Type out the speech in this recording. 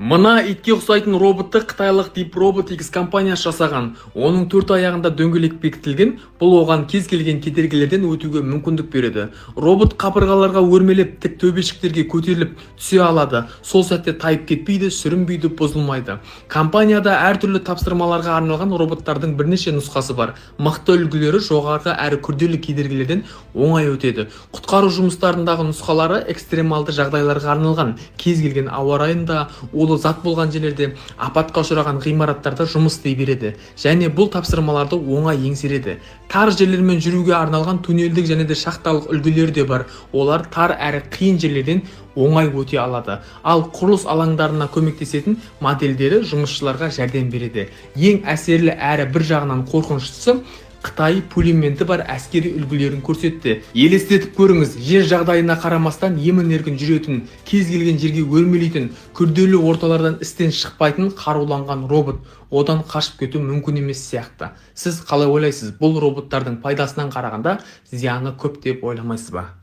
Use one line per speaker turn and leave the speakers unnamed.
Мына итке ұқсайтын роботты қытайлық Deep Robotics компаниясы жасаған. Оның 4 аяғында дөңгелек бекітілген, бұл оған кез келген кедергілерден өтуге мүмкіндік береді. Робот қабырғаларға өрмелеп, тік төбешіктерге көтеріліп түсе алады. Сол сәтте тайып кетпейді, сүрінбейді, бұзылмайды. Компанияда әртүрлі тапсырмаларға арналған роботтардың бірнеше нұсқасы бар. Мықты үлгілері жоғарғы әрі күрделі кедергілерден оңай өтеді. Құтқару жұмыстарындағы нұсқалары экстремалды жағдайларға арналған, кез келген ауа райында, улы зат болған жерлерде, апатқа ұшыраған ғимараттарда жұмыс істей береді және бұл тапсырмаларды оңай еңсереді. Тар жерлермен жүруге арналған туннелдік және де шахталық үлгілері де бар. Олар тар әрі қиын жерлерден оңай өте алады. Ал құрылыс алаңдарына көмектесетін модельдері жұмысшыларға жәрдем береді. Ең әсерлі әрі бір жағынан қорқыныштысы Қытай пулеметі бар әскери үлгілерін көрсетті. Елестетіп көріңіз, жер жағдайына қарамастан емін-еркін жүретін, кез келген жерге өрмелейтін, күрделі орталардан істен шықпайтын қаруланған робот. Одан қашып кету мүмкін емес сияқты. Сіз қалай ойлайсыз, бұл роботтардың пайдасынан қарағанда зияны көп деп ойламайсыз ба?